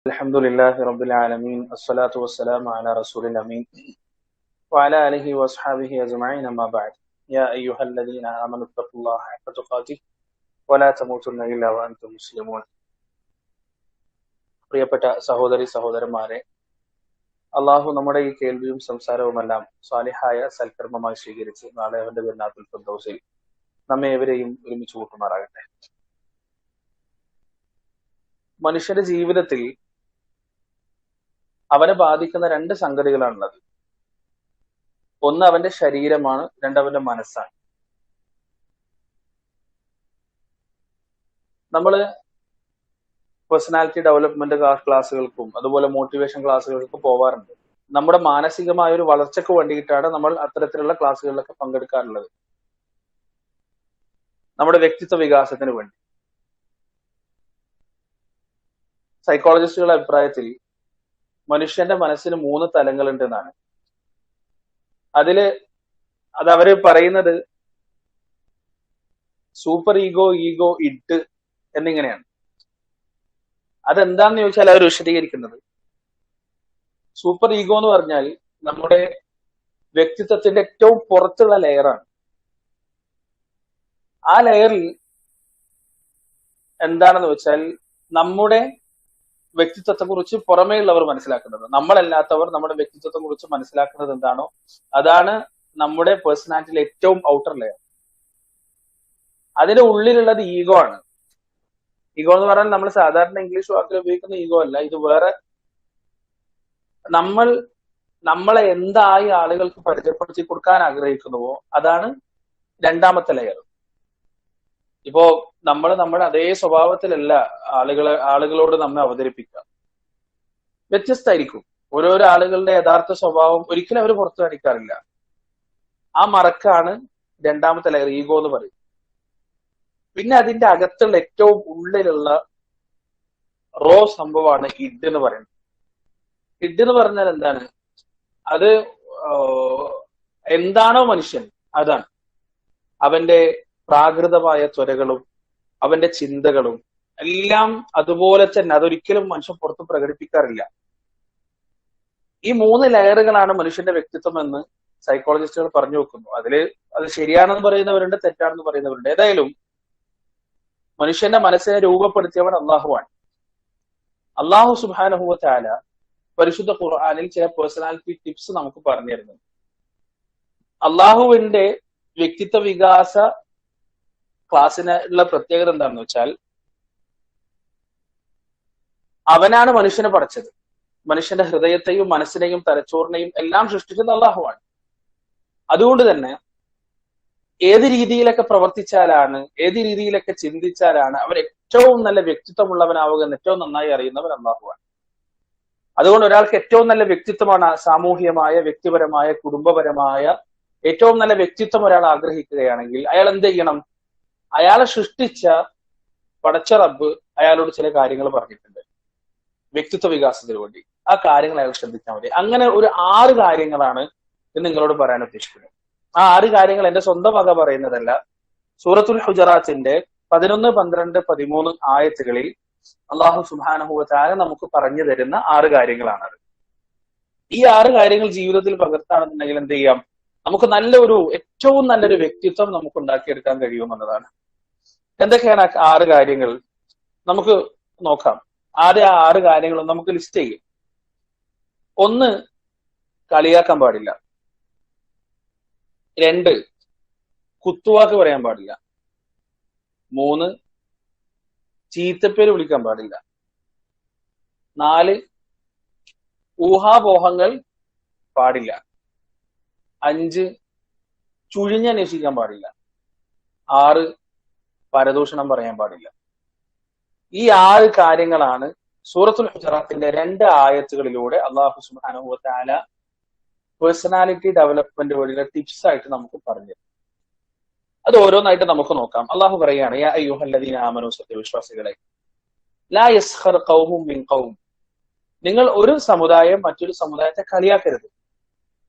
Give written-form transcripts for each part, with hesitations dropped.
الحمد لله رب العالمين الصلاة والسلام على رسول الأمين وعلى آله وأصحابه أجمعين أما بعد يا أيها الذين آمنوا اتقوا الله حق تقاته ولا تموتن إلا وأنتم مسلمون. പ്രിയപ്പെട്ട സഹോദരി സഹോദരന്മാരെ, അള്ളാഹു നമ്മുടെ ഈ കേൾവിയും സംസാരവുമെല്ലാം സാലിഹായ സൽക്കർമ്മമായി സ്വീകരിച്ച് നാളെ അവന്റെ ജന്നാത്തുൽ ഫിർദൗസിൽ നമ്മെ ഏവരെയും ഒരുമിച്ച് കൂട്ടുമാറാകട്ടെ. മനുഷ്യന്റെ ജീവിതത്തിൽ അവനെ ബാധിക്കുന്ന രണ്ട് സംഗതികളാണുള്ളത്. ഒന്ന് അവന്റെ ശരീരമാണ്, രണ്ട് അവന്റെ മനസ്സാണ്. നമ്മള് പേഴ്സണാലിറ്റി ഡെവലപ്മെന്റ് ക്ലാസ്സുകൾക്കും അതുപോലെ മോട്ടിവേഷൻ ക്ലാസ്സുകൾക്കും പോവാറുണ്ട്. നമ്മുടെ മാനസികമായ ഒരു വളർച്ചയ്ക്ക് വേണ്ടിയിട്ടാണ് നമ്മൾ അത്തരത്തിലുള്ള ക്ലാസ്സുകളിലൊക്കെ പങ്കെടുക്കാറുള്ളത്, നമ്മുടെ വ്യക്തിത്വ വികാസത്തിന് വേണ്ടി. സൈക്കോളജിസ്റ്റുകളുടെ അഭിപ്രായത്തിൽ മനുഷ്യന്റെ മനസ്സിന് 3 തലങ്ങളുണ്ട് എന്നാണ്. അവര് പറയുന്നത് സൂപ്പർ ഈഗോ, ഈഗോ, ഇഡ് എന്നിങ്ങനെയാണ്. അതെന്താന്ന് ചോദിച്ചാൽ അവർ വിശദീകരിക്കുന്നത്, സൂപ്പർ ഈഗോ എന്ന് പറഞ്ഞാൽ നമ്മുടെ വ്യക്തിത്വത്തിന്റെ ഏറ്റവും പുറത്തുള്ള ലെയറാണ്. ആ ലെയറിൽ എന്താണെന്ന് വെച്ചാൽ നമ്മുടെ വ്യക്തിത്വത്തെ കുറിച്ച് പുറമേയുള്ളവർ മനസ്സിലാക്കുന്നത്, നമ്മളല്ലാത്തവർ നമ്മുടെ വ്യക്തിത്വത്തെ കുറിച്ച് മനസ്സിലാക്കുന്നത് എന്താണോ അതാണ് നമ്മുടെ പേഴ്സണാലിറ്റിയിലെ ഏറ്റവും ഔട്ടർ ലെയർ. അതിന്റെ ഉള്ളിലുള്ളത് ഈഗോ ആണ്. ഈഗോ എന്ന് പറഞ്ഞാൽ നമ്മൾ സാധാരണ ഇംഗ്ലീഷ് വാക്കിൽ ഉപയോഗിക്കുന്ന ഈഗോ അല്ല. ഇത് വേറെ, നമ്മളെ എന്തായി ആളുകൾക്ക് പരിചയപ്പെടുത്തി കൊടുക്കാൻ ആഗ്രഹിക്കുന്നുവോ അതാണ് രണ്ടാമത്തെ ലെയർ. ഇപ്പോ നമ്മൾ നമ്മുടെ അതേ സ്വഭാവത്തിലല്ല ആളുകളോട് നമ്മെ അവതരിപ്പിക്കുക. വ്യത്യസ്തമായിരിക്കും. ഓരോരോ ആളുകളുടെ യഥാർത്ഥ സ്വഭാവം ഒരിക്കലും അവർ പുറത്തു കാണിക്കാറില്ല. ആ മറക്കാണ് രണ്ടാമത്തെ ലെയർ, ഈഗോ എന്ന് പറയും. പിന്നെ അതിന്റെ അകത്തുള്ള ഏറ്റവും ഉള്ളിലുള്ള റോ സംഭവമാണ് ഇഡ് എന്ന് പറയുന്നത്. ഇഡ് എന്ന് പറഞ്ഞാൽ എന്താണ്? അത് എന്താണോ മനുഷ്യൻ അതാണ്. അവന്റെ പ്രാകൃതമായ ത്വരകളും അവന്റെ ചിന്തകളും എല്ലാം അതുപോലെ തന്നെ, അതൊരിക്കലും മനുഷ്യൻ പുറത്ത് പ്രകടിപ്പിക്കാറില്ല. ഈ 3 ലെയറുകളാണ് മനുഷ്യന്റെ വ്യക്തിത്വം എന്ന് സൈക്കോളജിസ്റ്റുകൾ പറഞ്ഞു വെക്കുന്നു. അത് ശരിയാണെന്ന് പറയുന്നവരുണ്ട്, തെറ്റാണെന്ന് പറയുന്നവരുണ്ട്. ഏതായാലും മനുഷ്യന്റെ മനസ്സിനെ രൂപപ്പെടുത്തിയവൻ അള്ളാഹുവാണ്. അള്ളാഹു സുബ്ഹാനഹു വ തആല പരിശുദ്ധ ഖുർആനിൽ ചില പേഴ്സണാലിറ്റി ടിപ്സ് നമുക്ക് പറഞ്ഞു തരുന്നുണ്ട്. അള്ളാഹുവിന്റെ വ്യക്തിത്വ വികാസ ക്ലാസ്സിനുള്ള പ്രത്യേകത എന്താണെന്ന് വെച്ചാൽ, അവനാണ് മനുഷ്യനെ പടച്ചത്. മനുഷ്യന്റെ ഹൃദയത്തെയും മനസ്സിനെയും തലച്ചോറിനെയും എല്ലാം സൃഷ്ടിച്ചത് അള്ളാഹുവാണ്. അതുകൊണ്ട് തന്നെ ഏത് രീതിയിലൊക്കെ പ്രവർത്തിച്ചാലാണ്, ഏത് രീതിയിലൊക്കെ ചിന്തിച്ചാലാണ് അവൻ ഏറ്റവും നല്ല വ്യക്തിത്വമുള്ളവനാവുക എന്ന് ഏറ്റവും നന്നായി അറിയുന്നവൻ അള്ളാഹുവാണ്. അതുകൊണ്ട് ഒരാൾക്ക് ഏറ്റവും നല്ല വ്യക്തിത്വമാണ് സാമൂഹികമായ, വ്യക്തിപരമായ, കുടുംബപരമായ ഏറ്റവും നല്ല വ്യക്തിത്വം ഒരാൾ ആഗ്രഹിക്കുകയാണെങ്കിൽ അയാൾ എന്ത് ചെയ്യണം? അയാളെ സൃഷ്ടിച്ച പടച്ച റബ്ബ് അയാളോട് ചില കാര്യങ്ങൾ പറഞ്ഞിട്ടുണ്ട് വ്യക്തിത്വ വികാസത്തിന് വേണ്ടി. ആ കാര്യങ്ങൾ അയാൾ ശ്രദ്ധിച്ചാൽ മതി. അങ്ങനെ ഒരു 6 കാര്യങ്ങളാണ് ഇന്ന് നിങ്ങളോട് പറയാൻ ഉദ്ദേശിക്കുന്നത്. ആ 6 കാര്യങ്ങൾ എന്റെ സ്വന്തം വക പറയുന്നതല്ല. സൂറത്തുൽ ഹുജറാത്തിന്റെ 11, 12, 13 ആയത്തുകളിൽ അള്ളാഹു സുബ്ഹാനഹു വ തആല നമുക്ക് പറഞ്ഞു തരുന്ന 6 കാര്യങ്ങളാണത്. ഈ 6 കാര്യങ്ങൾ ജീവിതത്തിൽ പകർത്താണെന്നുണ്ടെങ്കിൽ എന്ത് ചെയ്യാം? നമുക്ക് ഏറ്റവും നല്ലൊരു വ്യക്തിത്വം നമുക്ക് ഉണ്ടാക്കിയെടുക്കാൻ കഴിയുമെന്നതാണ്. എന്തൊക്കെയാണ് 6 കാര്യങ്ങൾ? നമുക്ക് നോക്കാം. ആദ്യം 6 കാര്യങ്ങളും നമുക്ക് ലിസ്റ്റ് ചെയ്യും. 1, കളിയാക്കാൻ പാടില്ല. 2, കുത്തുവാക്ക് പറയാൻ പാടില്ല. 3, ചീത്തപ്പേര് വിളിക്കാൻ പാടില്ല. 4, ഊഹാപോഹങ്ങൾ പാടില്ല. 5, ചുഴിഞ്ഞന്വേഷിക്കാൻ പാടില്ല. 6, പരദൂഷണം പറയാൻ പാടില്ല. ഈ 6 കാര്യങ്ങളാണ് സൂറത്തുൽ ഹുജറാത്തിന്റെ 2 ആയത്തുകളിലൂടെ അള്ളാഹു സുബ്ഹാനഹു വ തആല പേഴ്സണാലിറ്റി ഡെവലപ്മെന്റ് വഴിയുള്ള ടിപ്സ് ആയിട്ട് നമുക്ക് പറഞ്ഞു. അത് ഓരോന്നായിട്ട് നമുക്ക് നോക്കാം. അള്ളാഹു പറയാണ്, യാ അയ്യുഹല്ലദീന ആമനൂ, സത്യവിശ്വാസികളെ, ലാ യസ്ഖർ ഖൗമും മിൻ ഖൗം, നിങ്ങൾ ഒരു സമുദായം മറ്റൊരു സമുദായത്തെ കളിയാക്കരുത്.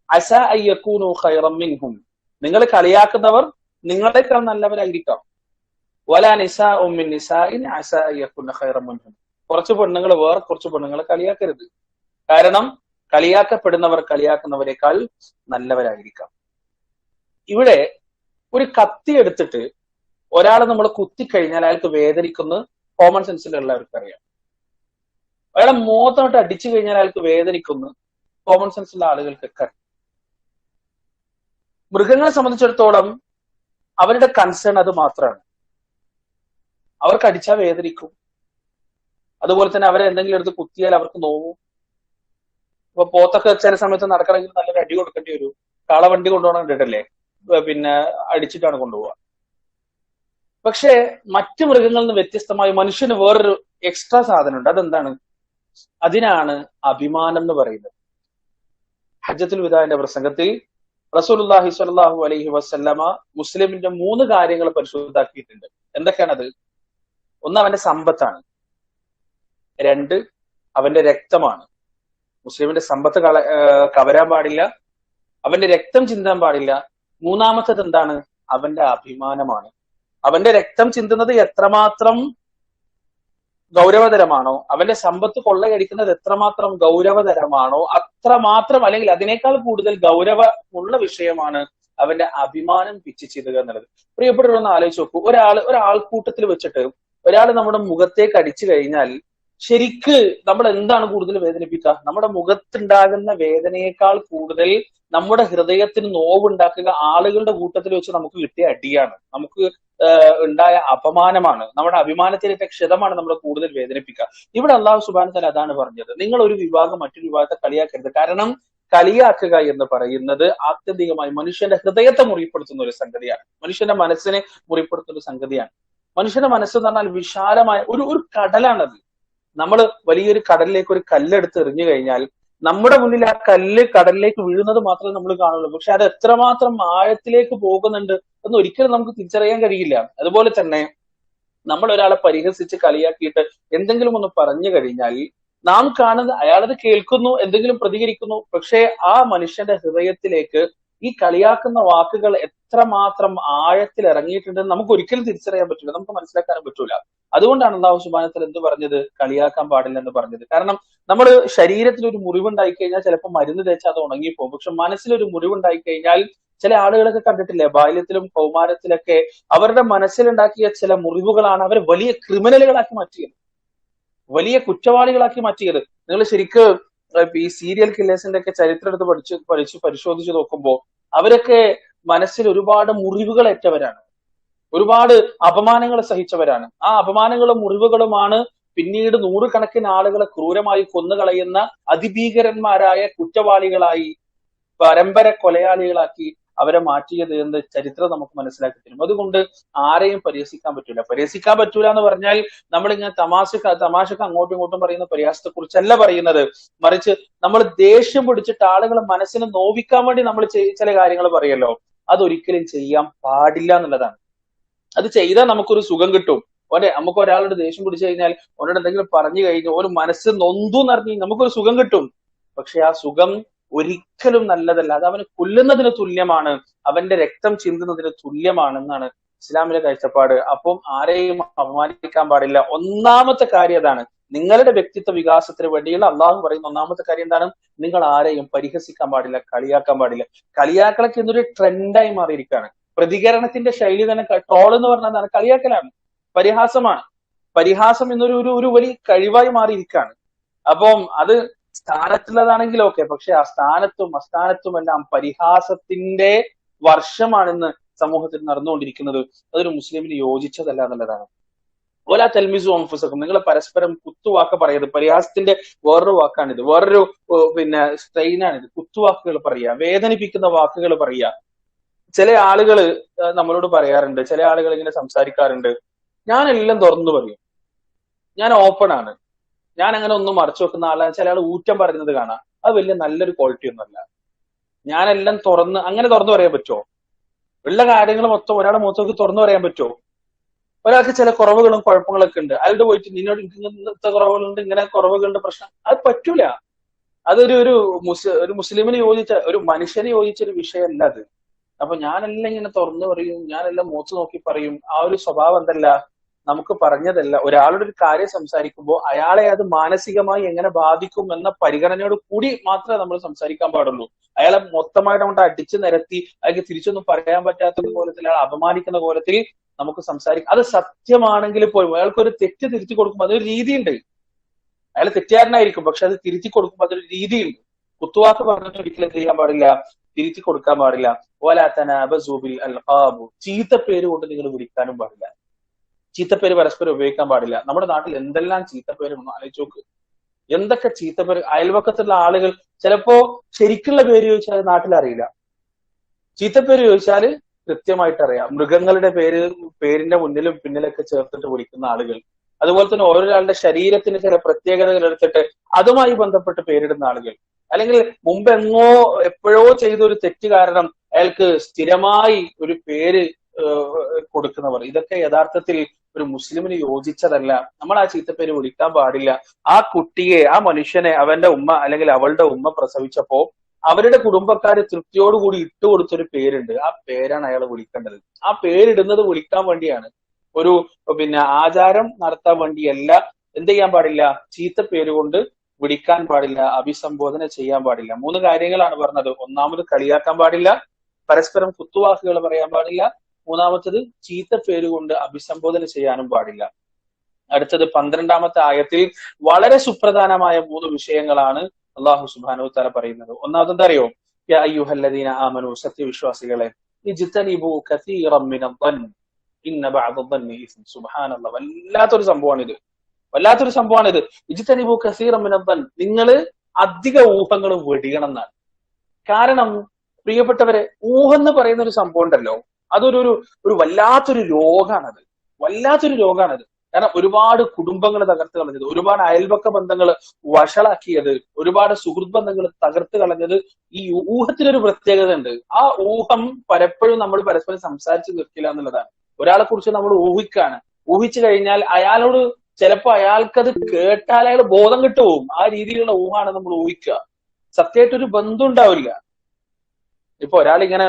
അസാ അയ്യകൂനു ഖൈറൻ മിൻഹും, നിങ്ങൾ കളിയാക്കുന്നവർ നിങ്ങളെക്കാൾ നല്ലവരായിരിക്കാം. വലാ നിസാഉം മിൻ നിസാഇൻ അസാ അയ്യകുന ഖൈറൻ മിൻഹും, കുറച്ച് പെണ്ണുങ്ങൾ വേറെ കുറച്ച് പെണ്ണുങ്ങളെ കളിയാക്കരുത്. കാരണം കളിയാക്കപ്പെടുന്നവർ കളിയാക്കുന്നവരെക്കാൾ നല്ലവരായിരിക്കാം. ഇവിടെ ഒരു കത്തി എടുത്തിട്ട് ഒരാളെ നമ്മൾ കുത്തിക്കഴിഞ്ഞാൽ അയാൾക്ക് വേദനിക്കുന്ന കോമൺ സെൻസിലുള്ളവർക്ക് അറിയാം. അയാളെ മോത്തോട്ട് അടിച്ചു കഴിഞ്ഞാൽ അയാൾക്ക് വേദനിക്കുന്നു കോമൺ സെൻസിലുള്ള ആളുകൾക്കൊക്കെ അറിയാം. മൃഗങ്ങളെ സംബന്ധിച്ചിടത്തോളം അവരുടെ കൺസേൺ അത് മാത്രമാണ്. അവർക്ക് അടിച്ചാൽ വേദനിക്കും. അതുപോലെ തന്നെ അവരെ എന്തെങ്കിലും എടുത്ത് കുത്തിയാൽ അവർക്ക് നോവും. ഇപ്പൊ പോത്തൊക്കെ ചില സമയത്ത് നടക്കണമെങ്കിൽ നല്ലൊരു അടി കൊടുക്കേണ്ടി വരും. കാളവണ്ടി കൊണ്ടുപോകണം കണ്ടിട്ടല്ലേ, പിന്നെ അടിച്ചിട്ടാണ് കൊണ്ടുപോവുക. പക്ഷെ മറ്റു മൃഗങ്ങളിൽ നിന്ന് വ്യത്യസ്തമായി മനുഷ്യന് വേറൊരു എക്സ്ട്രാ സാധനമുണ്ട്. അതെന്താണ്? അതിനാണ് അഭിമാനം എന്ന് പറയുന്നത്. ഹജ്ജത്തുൽ വിദാഇന്റെ പ്രസംഗത്തിൽ റസൂലുള്ളാഹി സ്വല്ലല്ലാഹു അലൈഹി വസല്ലമ മുസ്ലിമിന്റെ 3 കാര്യങ്ങൾ പരിശുദ്ധാക്കിയിട്ടുണ്ട്. എന്തൊക്കെയാണത്? ഒന്ന് അവന്റെ സമ്പത്താണ്, 2 അവന്റെ രക്തമാണ്. മുസ്ലിമിന്റെ സമ്പത്ത് കവരാൻ പാടില്ല, അവന്റെ രക്തം ചിന്താൻ പാടില്ല. മൂന്നാമത്തത് എന്താണ്? അവന്റെ അഭിമാനമാണ്. അവന്റെ രക്തം ചിന്തുന്നത് എത്രമാത്രം ഗൗരവതരമാണോ, അവന്റെ സമ്പത്ത് കൊള്ളയടിക്കുന്നത് എത്രമാത്രം ഗൗരവതരമാണോ, അത്രമാത്രം അല്ലെങ്കിൽ അതിനേക്കാൾ കൂടുതൽ ഗൗരവമുള്ള വിഷയമാണ് അവന്റെ അഭിമാനം പിച്ച് ചെയ്യുക എന്നുള്ളത്. പ്രിയപ്പെട്ടവരൊന്ന് ആലോചിച്ച് നോക്കൂ. ഒരാൾക്കൂട്ടത്തിൽ വെച്ചിട്ട് ഒരാൾ നമ്മുടെ മുഖത്തേക്ക് അടിച്ചു കഴിഞ്ഞാൽ ശരിക്ക് നമ്മൾ എന്താണ് കൂടുതൽ വേദനിപ്പിക്കുക? നമ്മുടെ മുഖത്തുണ്ടാകുന്ന വേദനയേക്കാൾ കൂടുതൽ നമ്മുടെ ഹൃദയത്തിന് നോവുണ്ടാക്കുക ആളുകളുടെ കൂട്ടത്തിൽ വെച്ച് നമുക്ക് കിട്ടിയ അടിയാണ്, നമുക്ക് ഉണ്ടായ അപമാനമാണ്, നമ്മുടെ അഭിമാനത്തിനേറ്റ ക്ഷതമാണ് നമ്മളെ കൂടുതൽ വേദനിപ്പിക്കുക. ഇവിടെ അല്ലാഹു സുബ്ഹാനഹു വ തആല അതാണ് പറഞ്ഞത്, നിങ്ങൾ ഒരു വിഭാഗം മറ്റൊരു വിഭാഗത്തെ കളിയാക്കരുത്. കാരണം കളിയാക്കുക എന്ന് പറയുന്നത് ആത്യന്തികമായി മനുഷ്യന്റെ ഹൃദയത്തെ മുറിപ്പെടുത്തുന്ന ഒരു സംഗതിയാണ്, മനുഷ്യന്റെ മനസ്സിനെ മുറിപ്പെടുത്തുന്ന ഒരു സംഗതിയാണ്. മനുഷ്യന്റെ മനസ്സെന്ന് പറഞ്ഞാൽ വിശാലമായ ഒരു കടലാണത്. നമ്മൾ വലിയൊരു കടലിലേക്ക് ഒരു കല്ലെടുത്ത് എറിഞ്ഞു കഴിഞ്ഞാൽ നമ്മുടെ മുന്നിൽ ആ കല്ല് കടലിലേക്ക് വീഴുന്നത് മാത്രമേ നമ്മൾ കാണുള്ളൂ. പക്ഷെ അത് എത്രമാത്രം ആഴത്തിലേക്ക് പോകുന്നുണ്ട് എന്ന് ഒരിക്കലും നമുക്ക് തിരിച്ചറിയാൻ കഴിയില്ല. അതുപോലെ തന്നെ നമ്മൾ ഒരാളെ പരിഹസിച്ച് കളിയാക്കിയിട്ട് എന്തെങ്കിലും ഒന്ന് പറഞ്ഞു കഴിഞ്ഞാൽ നാം കാണുന്ന അയാളത് കേൾക്കുന്നു, എന്തെങ്കിലും പ്രതികരിക്കുന്നു. പക്ഷെ ആ മനുഷ്യന്റെ ഹൃദയത്തിലേക്ക് ഈ കളിയാക്കുന്ന വാക്കുകൾ എത്രമാത്രം ആഴത്തിൽ ഇറങ്ങിയിട്ടുണ്ടെന്ന് നമുക്ക് ഒരിക്കലും തിരിച്ചറിയാൻ പറ്റില്ല, നമുക്ക് മനസ്സിലാക്കാനും പറ്റൂല. അതുകൊണ്ടാണ് അല്ലാഹു സുബ്ഹാനഹു വ തആല എന്ത് പറഞ്ഞത്? കളിയാക്കാൻ പാടില്ല എന്ന് പറഞ്ഞത്. കാരണം നമ്മൾ ശരീരത്തിൽ ഒരു മുറിവുണ്ടായി കഴിഞ്ഞാൽ ചിലപ്പോൾ മരുന്ന് തേച്ചാൽ അത് ഉണങ്ങിപ്പോകും. പക്ഷെ മനസ്സിലൊരു മുറിവുണ്ടായി കഴിഞ്ഞാൽ ചില ആളുകളൊക്കെ കണ്ടിട്ടില്ലേ, ബാല്യത്തിലും കൗമാരത്തിലൊക്കെ അവരുടെ മനസ്സിലുണ്ടാക്കിയ ചില മുറിവുകളാണ് അവരെ വലിയ ക്രിമിനലുകളാക്കി മാറ്റിയത്, വലിയ കുറ്റവാളികളാക്കി മാറ്റിയത്. നിങ്ങൾ ശരിക്ക് ഈ സീരിയൽ കില്ലേഴ്സിന്റെ ഒക്കെ ചരിത്രം എടുത്ത് പരിശോധിച്ച് നോക്കുമ്പോൾ അവരൊക്കെ മനസ്സിൽ ഒരുപാട് മുറിവുകൾ ഏറ്റവരാണ്, ഒരുപാട് അപമാനങ്ങൾ സഹിച്ചവരാണ്. ആ അപമാനങ്ങളും മുറിവുകളുമാണ് പിന്നീട് നൂറുകണക്കിന് ആളുകളെ ക്രൂരമായി കൊന്നുകളയുന്ന അതിഭീകരന്മാരായ കുറ്റവാളികളായി, പരമ്പര കൊലയാളികളാക്കി അവരെ മാറ്റിയത് എന്ന് ചരിത്രം നമുക്ക് മനസ്സിലാക്കി തരും. അതുകൊണ്ട് ആരെയും പരിഹസിക്കാൻ പറ്റൂല. പരിഹസിക്കാൻ പറ്റൂല എന്ന് പറഞ്ഞാൽ നമ്മളിങ്ങനെ തമാശക്ക് അങ്ങോട്ടും ഇങ്ങോട്ടും പറയുന്ന പരിഹാസത്തെ കുറിച്ചല്ല പറയുന്നത്. മറിച്ച് നമ്മൾ ദേഷ്യം പിടിച്ചിട്ട് ആളുകളെ മനസ്സിനെ നോവിക്കാൻ വേണ്ടി നമ്മൾ ചില കാര്യങ്ങൾ പറയല്ലോ, അതൊരിക്കലും ചെയ്യാൻ പാടില്ല എന്നുള്ളതാണ്. അത് ചെയ്താൽ നമുക്കൊരു സുഖം കിട്ടും. നമുക്ക് ഒരാളോട് ദേഷ്യം പിടിച്ചു കഴിഞ്ഞാൽ അവനോട് എന്തെങ്കിലും പറഞ്ഞു കഴിഞ്ഞു ഒരു മനസ്സ് നൊന്തു നിറഞ്ഞ് നമുക്കൊരു സുഖം കിട്ടും. പക്ഷെ ആ സുഖം ഒരിക്കലും നല്ലതല്ല. അത് അവന് കൊല്ലുന്നതിന് തുല്യമാണ്, അവന്റെ രക്തം ചിന്തുന്നതിന് തുല്യമാണെന്നാണ് ഇസ്ലാമിലെ കാഴ്ചപ്പാട്. അപ്പം ആരെയും അപമാനിക്കാൻ പാടില്ല. ഒന്നാമത്തെ കാര്യം അതാണ്. നിങ്ങളുടെ വ്യക്തിത്വ വികാസത്തിന് വേണ്ടിയുള്ള അള്ളാഹു പറയുന്ന ഒന്നാമത്തെ കാര്യം എന്താണ്? നിങ്ങൾ ആരെയും പരിഹസിക്കാൻ പാടില്ല, കളിയാക്കാൻ പാടില്ല. കളിയാക്കലൊക്കെ എന്നൊരു ട്രെൻഡായി മാറിയിരിക്കുകയാണ്. പ്രതികരണത്തിന്റെ ശൈലി തന്നെ ട്രോൾ എന്ന് പറഞ്ഞാൽ എന്താണ്? കളിയാക്കലാണ്, പരിഹാസമാണ്. പരിഹാസം എന്നൊരു വലിയ കഴിവായി മാറിയിരിക്കുകയാണ്. അപ്പം അത് സ്ഥാനത്തുള്ളതാണെങ്കിലും ഒക്കെ, പക്ഷെ ആ സ്ഥാനത്തും അസ്ഥാനത്തുമെല്ലാം പരിഹാസത്തിന്റെ വർഷമാണിന്ന് സമൂഹത്തിൽ നടന്നുകൊണ്ടിരിക്കുന്നത്. അതൊരു മുസ്ലിമിന് യോജിച്ചതല്ല എന്നുള്ളതാണ്. ഓല തൽമിസു അൻഫുസക്കും, നിങ്ങൾ പരസ്പരം കുത്തുവാക്ക് പറയരുത്. പരിഹാസത്തിന്റെ വേറൊരു വാക്കാണിത്, വേറൊരു സ്ട്രെയിനാണിത്. കുത്തുവാക്കുകൾ പറയുക, വേദനിപ്പിക്കുന്ന വാക്കുകൾ പറയുക. ചില ആളുകൾ നമ്മളോട് പറയാറുണ്ട്, ചില ആളുകൾ ഇങ്ങനെ സംസാരിക്കാറുണ്ട്, ഞാനെല്ലാം തുറന്നു പറയും, ഞാൻ ഓപ്പൺ ആണ്, ഞാൻ അങ്ങനെ ഒന്നും മറച്ചു വെക്കുന്ന ആളാണ്. ചില ആൾ ഊറ്റം പറയുന്നത് കാണാം. അത് വലിയ നല്ലൊരു ക്വാളിറ്റി ഒന്നുമല്ല. ഞാനെല്ലാം അങ്ങനെ തുറന്നു പറയാൻ പറ്റുമോ? ഉള്ള കാര്യങ്ങൾ മൊത്തം ഒരാളുടെ മുഖത്തേക്ക് തുറന്നു പറയാൻ പറ്റുമോ? ഒരാൾക്ക് ചില കുറവുകളും കുഴപ്പങ്ങളൊക്കെ ഉണ്ട്, അയാളുടെ പോയിട്ട് നിന്നോട് ഇങ്ങനത്തെ കുറവുകളുണ്ട്, ഇങ്ങനെ കുറവുകളുണ്ട്, പ്രശ്നം, അത് പറ്റൂല. അതൊരു മുസ്ലിമിന് യോജിച്ച, ഒരു മനുഷ്യന് യോജിച്ച ഒരു വിഷയമല്ല അത്. അപ്പൊ ഞാനെല്ലാം ഇങ്ങനെ തുറന്നു പറയും, ഞാനെല്ലാം മുഖത്ത് നോക്കി പറയും, ആ ഒരു സ്വഭാവം എന്തല്ല, നമുക്ക് പറഞ്ഞതല്ല. ഒരാളോട് ഒരു കാര്യം സംസാരിക്കുമ്പോൾ അയാളെ അത് മാനസികമായി എങ്ങനെ ബാധിക്കും എന്ന പരിഗണനയോട് കൂടി മാത്രമേ നമ്മൾ സംസാരിക്കാൻ പാടുള്ളൂ. അയാളെ മൊത്തമായിട്ട് അങ്ങോട്ട് അടിച്ചു നിരത്തി അയാൾക്ക് തിരിച്ചൊന്നും പറയാൻ പറ്റാത്ത കോലത്തിൽ, അയാൾ അപമാനിക്കുന്ന കോലത്തിൽ നമുക്ക് സംസാരിക്കാം. അത് സത്യമാണെങ്കിൽ പോലും അയാൾക്ക് ഒരു തെറ്റ് തിരുത്തി കൊടുക്കുമ്പോൾ അതൊരു രീതിയുണ്ട്. അയാൾ തെറ്റുകാരനായിരിക്കും, പക്ഷെ അത് തിരുത്തി കൊടുക്കുമ്പോൾ അതൊരു രീതിയുണ്ട്. കുത്തുവാക്ക് പറഞ്ഞിട്ട് ഒരിക്കലും ചെയ്യാൻ പാടില്ല, തിരുത്തി കൊടുക്കാൻ പാടില്ല. ചീത്ത പേര് കൊണ്ട് നിങ്ങൾ വിളിക്കാനും പാടില്ല. ചീത്തപ്പേര് പരസ്പരം ഉപയോഗിക്കാൻ പാടില്ല. നമ്മുടെ നാട്ടിൽ എന്തെല്ലാം ചീത്തപ്പേരുണ്ടെന്ന് ആലോചിച്ച് നോക്ക്. എന്തൊക്കെ ചീത്തപ്പേര്. അയൽവക്കത്തുള്ള ആളുകൾ ചിലപ്പോ ശരിക്കുള്ള പേര് ചോദിച്ചാൽ നാട്ടിൽ അറിയില്ല, ചീത്തപ്പേര് ചോദിച്ചാല് കൃത്യമായിട്ട് അറിയാം. മൃഗങ്ങളുടെ പേരിന്റെ മുന്നിലും പിന്നിലൊക്കെ ചേർത്തിട്ട് വിളിക്കുന്ന ആളുകൾ. അതുപോലെ തന്നെ ഓരോരാളുടെ ശരീരത്തിന് ചില പ്രത്യേകതകൾ എടുത്തിട്ട് അതുമായി ബന്ധപ്പെട്ട് പേരിടുന്ന ആളുകൾ. അല്ലെങ്കിൽ മുമ്പ് എപ്പോഴോ ചെയ്ത ഒരു തെറ്റ് കാരണം അയാൾക്ക് സ്ഥിരമായി ഒരു പേര് കൊടുക്കുന്നവർ. ഇതൊക്കെ യഥാർത്ഥത്തിൽ ഒരു മുസ്ലിമിന് യോജിച്ചതല്ല. നമ്മൾ ആ ചീത്തപ്പേര് വിളിക്കാൻ പാടില്ല. ആ കുട്ടിയെ, ആ മനുഷ്യനെ അവന്റെ ഉമ്മ അല്ലെങ്കിൽ അവളുടെ ഉമ്മ പ്രസവിച്ചപ്പോ അവരുടെ കുടുംബക്കാര് തൃപ്തിയോടുകൂടി ഇട്ടുകൊടുത്തൊരു പേരുണ്ട്. ആ പേരാണ് അയാൾ വിളിക്കേണ്ടത്. ആ പേരിടുന്നത് വിളിക്കാൻ വേണ്ടിയാണ്, ഒരു ആചാരം നടത്താൻ വേണ്ടിയല്ല. എന്ത് ചെയ്യാൻ പാടില്ല? ചീത്ത പേര് കൊണ്ട് വിളിക്കാൻ പാടില്ല, അഭിസംബോധന ചെയ്യാൻ പാടില്ല. 3 കാര്യങ്ങളാണ് പറഞ്ഞത്. ഒന്നാമത് കളിയാക്കാൻ പാടില്ല, പരസ്പരം കുത്തുവാക്കുകൾ പറയാൻ പാടില്ല, മൂന്നാമത്തത് ചീത്ത പേര് കൊണ്ട് അഭിസംബോധന ചെയ്യാനും പാടില്ല. അടുത്തത് 12ാമത്തെ ആയത്തിൽ വളരെ സുപ്രധാനമായ 3 വിഷയങ്ങളാണ് അള്ളാഹു സുബ്ഹാനഹു വ തആല പറയുന്നത്. ഒന്നാമത് എന്താ അറിയോ? യാ അയ്യുഹല്ലദീന ആമനു, സത്യവിശ്വാസികളെ, ഇജ്തനിബു കസീറൻ മിനദ്ദൻ ഇന്ന ബഅദദ്ദന്നി ഇസ്ം. സുബ്ഹാനല്ലാഹ്, വല്ലാത്തൊരു സംഭവമാണിത്, വല്ലാത്തൊരു സംഭവമാണിത്. ഇജ്തനിബു കസീറൻ മിനദ്ദൻ, നിങ്ങൾ അധിക ഊഹങ്ങൾ വെടിയണം എന്നാണ്. കാരണം പ്രിയപ്പെട്ടവരെ, ഊഹം എന്ന് പറയുന്ന ഒരു സംഭവം ഉണ്ടല്ലോ, അതൊരു വല്ലാത്തൊരു രോഗാണത്, വല്ലാത്തൊരു രോഗാണത്. കാരണം ഒരുപാട് കുടുംബങ്ങൾ തകർത്ത് കളഞ്ഞത്, ഒരുപാട് അയൽപക്ക ബന്ധങ്ങൾ വഷളാക്കിയത്, ഒരുപാട് സുഹൃത്ത് ബന്ധങ്ങൾ തകർത്ത് കളഞ്ഞത് ഈ ഊഹത്തിനൊരു പ്രത്യേകത ഉണ്ട്. ആ ഊഹം പലപ്പോഴും നമ്മൾ പരസ്പരം സംസാരിച്ച് നിർത്തില്ല എന്നുള്ളതാണ്. ഒരാളെ കുറിച്ച് നമ്മൾ ഊഹിക്കാണ്, ഊഹിച്ചു കഴിഞ്ഞാൽ അയാളോട് ചിലപ്പോ അയാൾക്കത് കേട്ടാൽ അയാൾ ബോധം കിട്ടുപോകും. ആ രീതിയിലുള്ള ഊഹാണ് നമ്മൾ ഊഹിക്കുക. സത്യമായിട്ടൊരു ബന്ധം ഉണ്ടാവില്ല. ഇപ്പൊ ഒരാളിങ്ങനെ,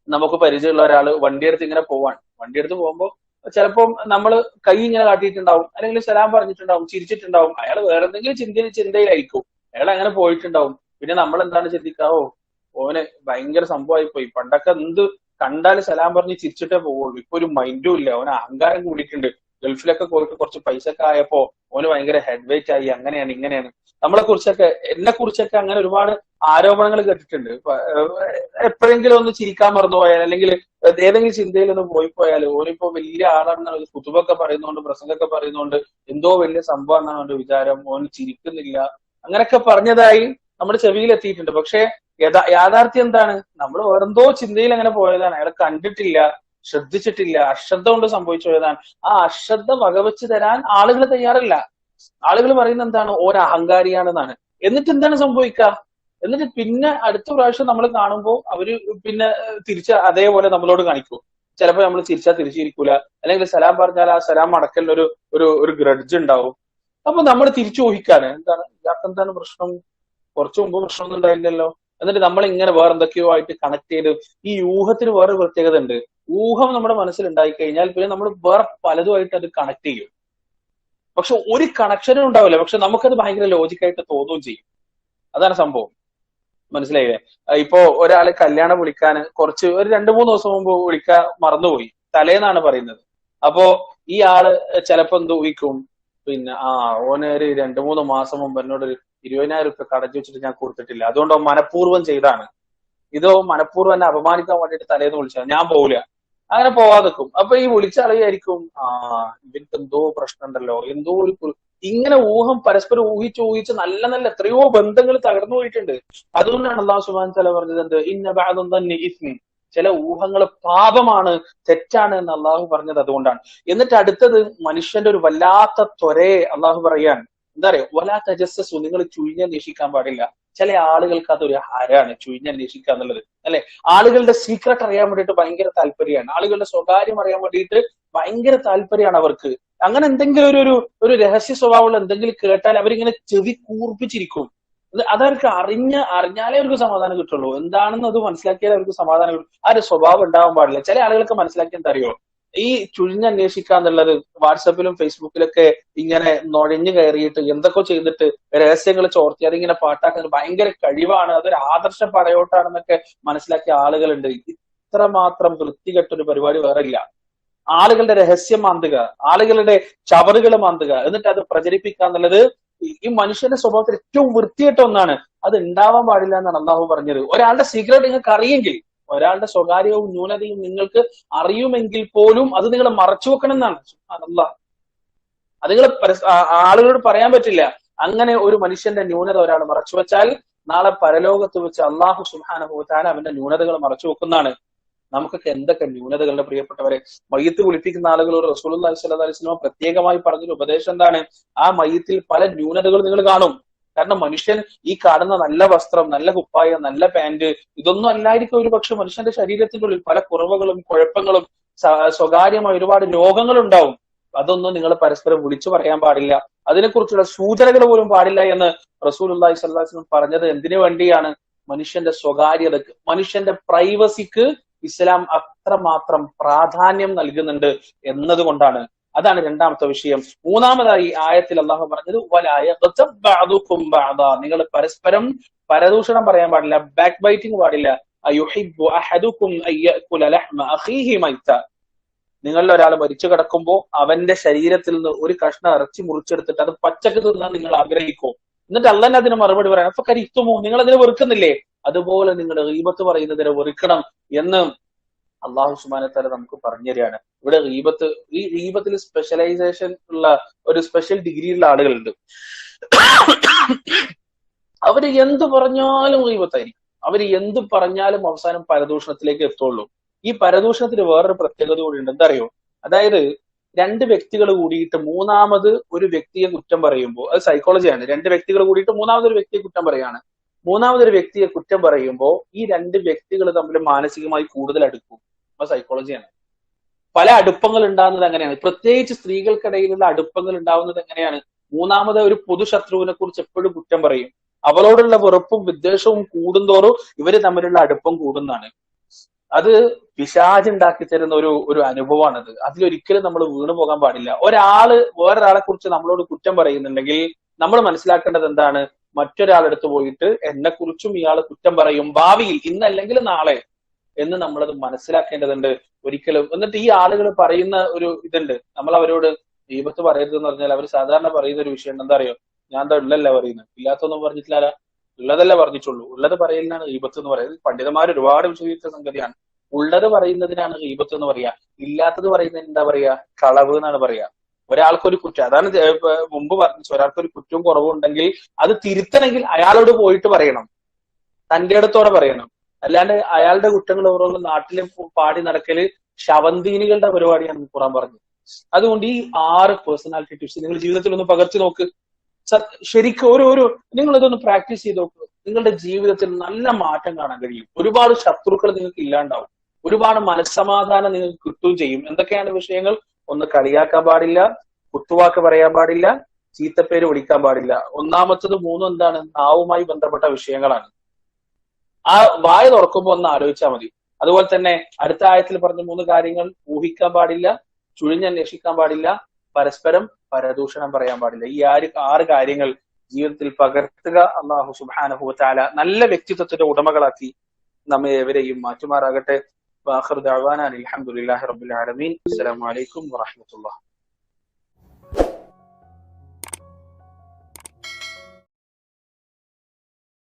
നമുക്ക് പരിചയമുള്ള ഒരാള് വണ്ടിയെടുത്ത് ഇങ്ങനെ പോവാണ്. വണ്ടിയെടുത്ത് പോകുമ്പോൾ ചിലപ്പം നമ്മൾ കൈ ഇങ്ങനെ കാട്ടിയിട്ടുണ്ടാവും, അല്ലെങ്കിൽ സലാം പറഞ്ഞിട്ടുണ്ടാവും, ചിരിച്ചിട്ടുണ്ടാവും. അയാൾ വേറെ എന്തെങ്കിലും ചിന്തയിലായിരിക്കും. അയാൾ അങ്ങനെ പോയിട്ടുണ്ടാവും. പിന്നെ നമ്മൾ എന്താണ് ചിന്തിക്കാവോ, ഓന് ഭയങ്കര സംഭവമായി പോയി. പണ്ടൊക്കെ എന്ത് കണ്ടാൽ സലാം പറഞ്ഞ് ചിരിച്ചിട്ടേ പോവുള്ളൂ. ഇപ്പൊ ഒരു മൈൻഡും ഇല്ല, ഓന് അഹങ്കാരം കൂടിയിട്ടുണ്ട്. ഗൾഫിലൊക്കെ പോയിട്ട് കുറച്ച് പൈസ ഒക്കെ ആയപ്പോ ഓന് ഭയങ്കര ഹെഡ് വെയിറ്റ് ആയി. അങ്ങനെയാണ് ഇങ്ങനെയാണ്. നമ്മളെ കുറിച്ചൊക്കെ, എന്നെ കുറിച്ചൊക്കെ അങ്ങനെ ഒരുപാട് ആരോപണങ്ങൾ കേട്ടിട്ടുണ്ട്. എപ്പോഴെങ്കിലും ഒന്ന് ചിരിക്കാൻ മറന്നുപോയാൽ, അല്ലെങ്കിൽ ഏതെങ്കിലും ചിന്തയിൽ ഒന്ന് പോയാൽ ഓനിപ്പോ വലിയ ആളാണെന്നാണ്, കുത്തുബൊക്കെ പറയുന്നോണ്ട്, പ്രസംഗമൊക്കെ പറയുന്നോണ്ട് എന്തോ വലിയ സംഭവം എന്നാണ് അവന്റെ വിചാരം. ഓന് ചിരിക്കുന്നില്ല, അങ്ങനെയൊക്കെ പറഞ്ഞതായി നമ്മുടെ ചെവിയിൽ എത്തിയിട്ടുണ്ട്. പക്ഷെ യാഥാർത്ഥ്യം എന്താണ്? നമ്മൾ വേറെന്തോ ചിന്തയിൽ അങ്ങനെ പോയതാണ്. അയാൾ കണ്ടിട്ടില്ല, ശ്രദ്ധിച്ചിട്ടില്ല, അശ്രദ്ധ കൊണ്ട് സംഭവിച്ചു പോയതാണ്. ആ അശ്രദ്ധ വകവെച്ച് തരാൻ ആളുകൾ തയ്യാറല്ല. ആളുകൾ പറയുന്നത് എന്താണ്? ഓരോ അഹങ്കാരിയാണെന്നാണ്. എന്നിട്ട് എന്താണ് സംഭവിക്കുക? എന്നിട്ട് പിന്നെ അടുത്ത പ്രാവശ്യം നമ്മൾ കാണുമ്പോൾ അവര് പിന്നെ തിരിച്ച് അതേപോലെ നമ്മളോട് കാണിക്കും. ചിലപ്പോൾ നമ്മൾ തിരിച്ചിരിക്കൂല, അല്ലെങ്കിൽ സലാം പറഞ്ഞാൽ ആ സലാം അടക്കലിന് ഒരു ഗ്രഡ്ജ് ഉണ്ടാവും. അപ്പൊ നമ്മൾ തിരിച്ചു ഊഹിക്കാണ്, എന്താണ് ഇയാൾക്ക് എന്താണ് പ്രശ്നം, കുറച്ചു മുമ്പ് പ്രശ്നമൊന്നും ഉണ്ടായില്ലല്ലോ. എന്നിട്ട് നമ്മൾ ഇങ്ങനെ വേറെ എന്തൊക്കെയോ ആയിട്ട് കണക്ട് ചെയ്ത്, ഈ ഊഹത്തിന് വേറെ പ്രത്യേകത ഉണ്ട്. ഊഹം നമ്മുടെ മനസ്സിൽ ഉണ്ടായി കഴിഞ്ഞാൽ പിന്നെ നമ്മൾ വേറെ പലതുമായിട്ട് അത് കണക്ട് ചെയ്യും. പക്ഷെ ഒരു കണക്ഷനും ഉണ്ടാവില്ല, പക്ഷെ നമുക്കത് ഭയങ്കര ലോജിക്കായിട്ട് തോന്നുകയും ചെയ്യും. അതാണ് സംഭവം. മനസ്സിലായില്ലേ? ഇപ്പോ ഒരാള് കല്യാണം വിളിക്കാൻ ഒരു 2-3 ദിവസം മുമ്പ് വിളിക്കാൻ മറന്നുപോയി, തലേന്നാണ് പറയുന്നത്. അപ്പോ ഈ ആള് ചിലപ്പോ എന്ത് ഊഹിക്കും, പിന്നെ ഓന് ഒരു 2-3 മാസം മുമ്പ് എന്നോട് 20,000 രൂപ കടച്ചു വെച്ചിട്ട് ഞാൻ കൊടുത്തിട്ടില്ല, അതുകൊണ്ട് മനഃപൂർവ്വം ചെയ്താണ്, ഇതോ മനഃപൂർവ്വം എന്നെ അപമാനിക്കാൻ വേണ്ടിയിട്ട് തലേന്ന് വിളിച്ചത്, ഞാൻ പോവില്ല. അങ്ങനെ പോവാതെക്കും. അപ്പൊ ഈ വിളിച്ച ആളുകായിരിക്കും, ഇവർക്ക് എന്തോ പ്രശ്നം ഉണ്ടല്ലോ, എന്തോ ഇങ്ങനെ ഊഹം പരസ്പരം ഊഹിച്ച് നല്ല നല്ല എത്രയോ ബന്ധങ്ങൾ തകർന്നു പോയിട്ടുണ്ട്. അതുകൊണ്ടാണ് അല്ലാഹു സുബ്ഹാനഹു വ തആല പറഞ്ഞത് എന്ത്? ഇന്ന ബഅദദ്ദന്നി ഇസ്മി, ചില ഊഹങ്ങൾ പാപമാണ്, തെറ്റാണ് എന്ന് അള്ളാഹു പറഞ്ഞത് അതുകൊണ്ടാണ്. എന്നിട്ട് അടുത്തത് മനുഷ്യന്റെ ഒരു വല്ലാത്ത ത്വരയെ അള്ളാഹു പറയാൻ, എന്താ പറയാ, വലാ തജസ്സസു, നിങ്ങൾ ചുഴിഞ്ഞന്വേഷിക്കാൻ പാടില്ല. ചില ആളുകൾക്ക് അതൊരു ഹരാണ്, ചുഴിഞ്ഞന്വേഷിക്കുക എന്നുള്ളത്, അല്ലെ? ആളുകളുടെ സീക്രട്ട് അറിയാൻ വേണ്ടിയിട്ട് ഭയങ്കര താല്പര്യമാണ്, ആളുകളുടെ സ്വകാര്യം അറിയാൻ വേണ്ടിയിട്ട് ഭയങ്കര താല്പര്യമാണ് അവർക്ക്. അങ്ങനെ എന്തെങ്കിലും ഒരു രഹസ്യ സ്വഭാവമുള്ള എന്തെങ്കിലും കേട്ടാൽ അവരിങ്ങനെ ചെവി കൂർപ്പിച്ചിരിക്കും. അതവർക്ക് അറിഞ്ഞാലേ അവർക്ക് സമാധാനം കിട്ടുള്ളൂ. എന്താണെന്ന് അത് മനസ്സിലാക്കിയാലേ അവർക്ക് സമാധാനം കിട്ടും. ആ ഒരു സ്വഭാവം ഉണ്ടാവാൻ പാടില്ല. ചില ആളുകൾക്ക് മനസ്സിലാക്കി എന്താ അറിയോ, ഈ ചുഴിഞ്ഞന്വേഷിക്കുക എന്നുള്ളത് വാട്സപ്പിലും ഫേസ്ബുക്കിലൊക്കെ ഇങ്ങനെ നുഴഞ്ഞു കയറിയിട്ട് എന്തൊക്കെ ചെയ്തിട്ട് രഹസ്യങ്ങൾ ചോർത്തി അതിങ്ങനെ പാട്ടാക്കുന്നത് ഭയങ്കര കഴിവാണ്, അതൊരു ആദർശ പടയോട്ടാണെന്നൊക്കെ മനസ്സിലാക്കിയ ആളുകളുണ്ട്. ഇത്രമാത്രം വൃത്തികെട്ടൊരു പരിപാടി വേറെ ഇല്ല. ആളുകളുടെ രഹസ്യം മാന്തുക, ആളുകളുടെ ചവറുകൾ മാന്തുക, എന്നിട്ട് അത് പ്രചരിപ്പിക്കുക എന്നുള്ളത് ഈ മനുഷ്യന്റെ സ്വഭാവത്തിൽ ഏറ്റവും വൃത്തികെട്ട ഒന്നാണ്. അത് ഉണ്ടാവാൻ പാടില്ല എന്നാണ് അള്ളാഹു പറഞ്ഞത്. ഒരാളുടെ സീക്രട്ട് നിങ്ങൾക്ക് അറിയെങ്കിൽ, ഒരാളുടെ സ്വകാര്യവും ന്യൂനതയും നിങ്ങൾക്ക് അറിയുമെങ്കിൽ പോലും അത് നിങ്ങൾ മറച്ചു വെക്കണം എന്നാണ് അള്ളാഹ്. അത് നിങ്ങൾ ആളുകളോട് പറയാൻ പറ്റില്ല. അങ്ങനെ ഒരു മനുഷ്യന്റെ ന്യൂനത ഒരാൾ മറച്ചു വെച്ചാൽ നാളെ പരലോകത്ത് വെച്ച് അള്ളാഹു സുബ്ഹാനഹു വ തആല അവന്റെ ന്യൂനതകൾ മറച്ചു വെക്കുന്നതാണ്. നമുക്കൊക്കെ എന്തൊക്കെ ന്യൂനതകളുടെ പ്രിയപ്പെട്ടവരെ. മയ്യത്ത് കുളിപ്പിക്കുന്ന ആളുകളോട് റസൂലുള്ളാഹി സ്വല്ലല്ലാഹു അലൈഹി വസല്ലം പ്രത്യേകമായി പറഞ്ഞൊരു ഉപദേശം എന്താണ്? ആ മയ്യത്തിൽ പല ന്യൂനതകൾ നിങ്ങൾ കാണും. കാരണം മനുഷ്യൻ ഈ കാണുന്ന നല്ല വസ്ത്രം, നല്ല കുപ്പായം, നല്ല പാന്റ്, ഇതൊന്നും അല്ലായിരിക്കും ഒരു പക്ഷെ മനുഷ്യന്റെ ശരീരത്തിന്റെ ഉള്ളിൽ പല കുറവുകളും കുഴപ്പങ്ങളും സ്വകാര്യമായ ഒരുപാട് രോഗങ്ങൾ ഉണ്ടാവും. അതൊന്നും നിങ്ങൾ പരസ്പരം വിളിച്ചു പറയാൻ പാടില്ല, അതിനെക്കുറിച്ചുള്ള സൂചനകൾ പോലും പാടില്ല എന്ന് റസൂലുള്ളാഹി സ്വല്ലല്ലാഹു അലൈഹി വസല്ലം പറഞ്ഞത് എന്തിനു വേണ്ടിയാണ്? മനുഷ്യന്റെ സ്വകാര്യതക്ക്, മനുഷ്യന്റെ പ്രൈവസിക്ക് ഇസ്ലാം അത്രമാത്രം പ്രാധാന്യം നൽകുന്നുണ്ട് എന്നതുകൊണ്ടാണ്. അതാണ് രണ്ടാമത്തെ വിഷയം. മൂന്നാമതായി ആയത്തിൽ അള്ളാഹു പറഞ്ഞത് നിങ്ങൾ പരസ്പരം പരദൂഷണം പറയാൻ പാടില്ല, ബാക്ക് ബൈറ്റിംഗ് പാടില്ല. നിങ്ങളിൽ ഒരാൾ മരിച്ചു കിടക്കുമ്പോൾ അവന്റെ ശരീരത്തിൽ നിന്ന് ഒരു കഷ്ണം ഇറച്ചി മുറിച്ചെടുത്തിട്ട് അത് പച്ചക്ക് തിന്നാൻ നിങ്ങൾ ആഗ്രഹിക്കോ? എന്നിട്ട് അള്ളാഹ് അതിന് മറുപടി പറയാം, അപ്പൊ കരിത്തുമോ, നിങ്ങൾ അതിനെ വെറുക്കുന്നില്ലേ? അതുപോലെ നിങ്ങൾ ഗീബത്ത് പറയുന്നതിനെ വെറുക്കണം എന്ന് അള്ളാഹു സുബ്ഹാനഹു വ തആല നമുക്ക് പറഞ്ഞു തരികയാണ്. ഇവിടെ ഗീബത്ത്, ഈ ഗീബത്തിൽ സ്പെഷ്യലൈസേഷൻ ഉള്ള ഒരു സ്പെഷ്യൽ ഡിഗ്രിയുള്ള ആളുകളുണ്ട്. അവര് എന്ത് പറഞ്ഞാലും ഗീബത്തായിരിക്കും. അവര് എന്ത് പറഞ്ഞാലും അവസാനം പരദൂഷണത്തിലേക്ക് എത്തുള്ളൂ. ഈ പരദൂഷണത്തിന് വേറൊരു പ്രത്യേകത കൂടി ഉണ്ട്. എന്താ അറിയോ? അതായത് രണ്ട് വ്യക്തികൾ കൂടിയിട്ട് മൂന്നാമത് ഒരു വ്യക്തിയെ കുറ്റം പറയുമ്പോൾ, അത് സൈക്കോളജിയാണ്. രണ്ട് വ്യക്തികൾ കൂടിയിട്ട് മൂന്നാമതൊരു വ്യക്തിയെ കുറ്റം പറയാണ്. മൂന്നാമതൊരു വ്യക്തിയെ കുറ്റം പറയുമ്പോൾ ഈ രണ്ട് വ്യക്തികൾ തമ്മിൽ മാനസികമായി കൂടുതൽ അടുക്കും. അത് സൈക്കോളജിയാണ്. പല അടുപ്പങ്ങൾ ഉണ്ടാകുന്നത് അങ്ങനെയാണ്. പ്രത്യേകിച്ച് സ്ത്രീകൾക്കിടയിലുള്ള അടുപ്പങ്ങൾ ഉണ്ടാവുന്നത് എങ്ങനെയാണ്? മൂന്നാമത് ഒരു പൊതുശത്രുവിനെ കുറിച്ച് എപ്പോഴും കുറ്റം പറയും. അവളോടുള്ള വെറുപ്പും വിദ്വേഷവും കൂടുന്തോറും ഇവര് തമ്മിലുള്ള അടുപ്പം കൂടുന്നതാണ്. അത് പിശാചുണ്ടാക്കി തരുന്ന ഒരു അനുഭവമാണത്. അതിലൊരിക്കലും നമ്മൾ വീണു പോകാൻ പാടില്ല. ഒരാള് വേറൊരാളെ കുറിച്ച് നമ്മളോട് കുറ്റം പറയുന്നുണ്ടെങ്കിൽ നമ്മൾ മനസ്സിലാക്കേണ്ടത് എന്താണ്? മറ്റൊരാളെടുത്ത് പോയിട്ട് എന്നെ കുറിച്ചും ഇയാൾ കുറ്റം പറയും ഭാവിയിൽ, ഇന്നല്ലെങ്കിൽ നാളെ എന്ന് നമ്മളത് മനസ്സിലാക്കേണ്ടതുണ്ട് ഒരിക്കലും. എന്നിട്ട് ഈ ആളുകൾ പറയുന്ന ഒരു ഇതുണ്ട്, നമ്മൾ അവരോട് ഗീബത്ത് പറയരുത് എന്ന് പറഞ്ഞാൽ അവർ സാധാരണ പറയുന്ന ഒരു വിഷയം എന്താ അറിയോ? ഞാൻ എന്താ ഉള്ളല്ല പറയുന്നത്, ഇല്ലാത്തൊന്നും പറഞ്ഞിട്ടില്ല, ഉള്ളതല്ല പറഞ്ഞിട്ടുള്ളൂ. ഉള്ളത് പറയലിനാണ് ഗീബത്ത് എന്ന് പറയുന്നത്. പണ്ഡിതന്മാർ ഒരുപാട് വിശദീകരിച്ച സംഗതിയാണ്. ഉള്ളത് പറയുന്നതിനാണ് ഗീബത്ത് എന്ന് പറയാ, ഇല്ലാത്തത് പറയുന്നതിന് എന്താ പറയാ? കളവ് എന്നാണ് പറയാ. ഒരാൾക്കൊരു കുറ്റം, അതാണ് മുമ്പ് പറഞ്ഞു, ഒരാൾക്കൊരു കുറ്റവും കുറവും ഉണ്ടെങ്കിൽ അത് തിരുത്തണമെങ്കിൽ അയാളോട് പോയിട്ട് പറയണം, തന്റെ അടുത്തോടെ പറയണം. അല്ലാണ്ട് അയാളുടെ കുറ്റങ്ങൾ ഓരോന്നും നാട്ടിൽ പാടി നടക്കല് ശവന്തീനികളുടെ പരിപാടിയാണ് ഖുർആൻ പറഞ്ഞത്. അതുകൊണ്ട് ഈ 6 പേഴ്സണാലിറ്റി ടിപ്സ് നിങ്ങൾ ജീവിതത്തിൽ ഒന്ന് പകർത്തി നോക്ക്. ശരിക്കും ഒരു നിങ്ങൾ ഇതൊന്ന് പ്രാക്ടീസ് ചെയ്ത് നോക്കുക. നിങ്ങളുടെ ജീവിതത്തിൽ നല്ല മാറ്റം കാണാൻ കഴിയും. ഒരുപാട് ശത്രുക്കൾ നിങ്ങൾക്ക് ഇല്ലാണ്ടാവും, ഒരുപാട് മനസ്സമാധാനം നിങ്ങൾക്ക് കിട്ടുകയും ചെയ്യും. എന്തൊക്കെയാണ് വിഷയങ്ങൾ? ഒന്ന്, കളിയാക്കാൻ പാടില്ല, കുത്തുവാക്ക് പറയാൻ പാടില്ല, ചീത്തപ്പേര് വിളിക്കാൻ പാടില്ല. ഒന്നാമത്തത് 3 എന്താണ്? നാവുമായി ബന്ധപ്പെട്ട വിഷയങ്ങളാണ്. ആ വായ തുറക്കുമ്പോൾ ഒന്ന് ആലോചിച്ചാൽ മതി. അതുപോലെ തന്നെ അടുത്ത ആയത്തിൽ പറഞ്ഞ 3 കാര്യങ്ങൾ: ഊഹിക്കാൻ പാടില്ല, ചുഴിഞ്ഞന്വേഷിക്കാൻ പാടില്ല, പരസ്പരം പരദൂഷണം പറയാൻ പാടില്ല. ഈ 6 കാര്യങ്ങൾ ജീവിതത്തിൽ പകർത്തുക. അല്ലാഹു സുബ്ഹാനഹു വ തആല നല്ല വ്യക്തിത്വത്തിന്റെ ഉടമകളാക്കി നമ്മെ എവരെയും മാറ്റുമാറാകട്ടെ. വാഖിറു ദഅവാനാ അൽഹംദുലില്ലാഹി റബ്ബിൽ ആലമീൻ. അസ്സലാമു അലൈക്കും വറഹ്മത്തുള്ളാഹി.